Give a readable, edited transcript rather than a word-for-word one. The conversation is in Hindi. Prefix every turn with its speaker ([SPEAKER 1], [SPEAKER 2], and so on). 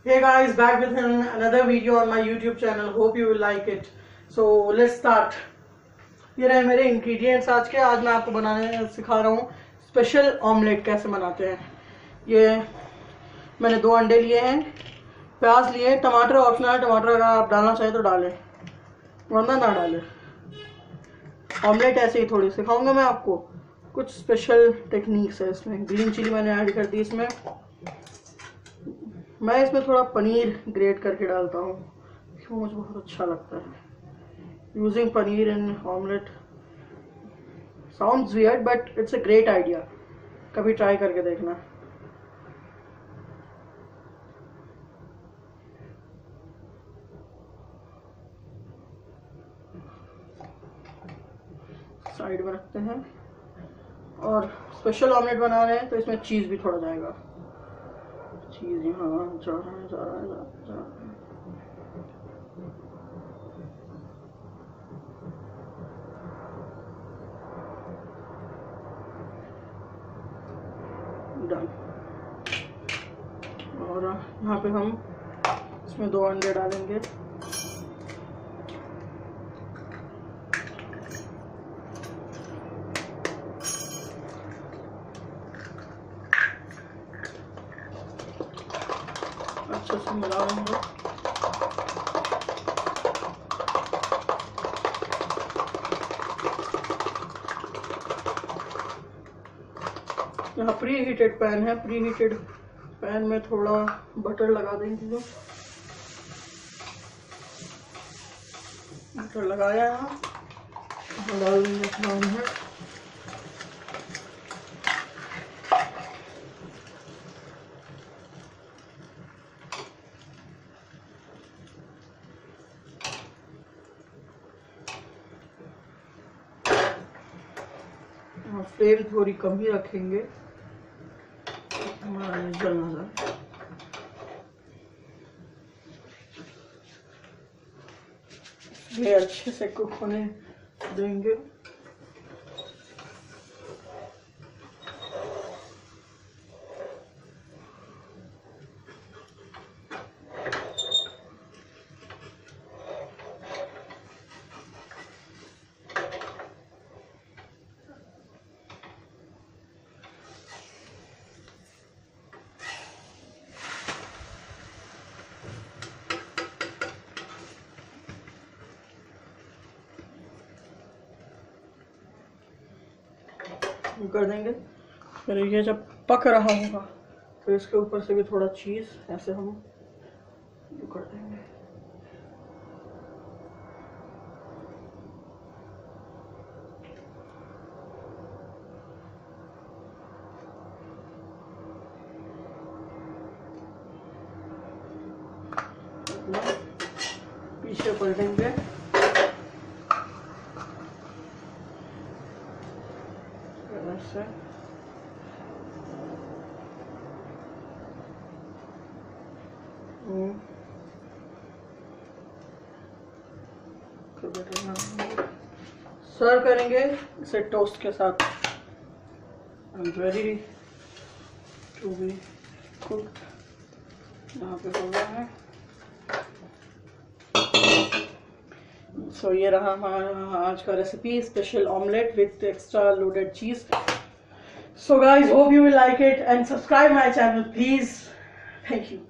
[SPEAKER 1] Hey guys, back with another video on my YouTube channel. Hope you will like it. So let's start. ये रहे मेरे इंग्रेडिएंट्स आज के। आज मैं आपको बनाने सिखा रहा हूँ स्पेशल ऑमलेट कैसे बनाते हैं। ये मैंने 2 अंडे लिए हैं, प्याज लिए, टमाटर ऑप्शनल है, टमाटर अगर आप डालना चाहें तो डालें वरना ना डालें। ऑमलेट ऐसे ही थोड़ी सिखाऊंगा मैं आपको, कुछ स्पेशल टेक्निक्स है इसमें। ग्रीन चिली मैंने ऐड कर दी इसमें। मैं इसमें थोड़ा पनीर ग्रेट करके डालता हूँ, मुझे बहुत अच्छा लगता है। Using paneer in omelette sounds weird but it's a great idea, कभी ट्राई करके देखना। साइड में रखते हैं। और स्पेशल ऑमलेट बना रहे हैं तो इसमें चीज़ भी थोड़ा जाएगा। चीज़ यहाँ जा रहा है, जा रहा है, जा रहा है। डन। और यहाँ पे हम इसमें 2 अंडे डालेंगे। अच्छे से मिलाएंगे। यहाँ प्री हीटेड पैन है, प्री हीटेड पैन में थोड़ा बटर लगा देंगे। बटर लगाया यहाँ डाल देंगे ऑमलेट। फ्लेम थोड़ी कम ही रखेंगे, हमारा जल ना जाए। ये अच्छे से कुक होने देंगे। कर देंगे। फिर ये जब पक रहा होगा तो इसके ऊपर से भी थोड़ा चीज़ ऐसे हम कर देंगे। पीछे पलटेंगे। ऐसे सर्व करेंगे इसे टोस्ट के साथ। Ready to be cooked. यहाँ पे हो गया है। सो ये रहा हमारा आज का recipe, special omelette with extra loaded चीज। So guys, hope you will like it and subscribe my channel please. Thank you.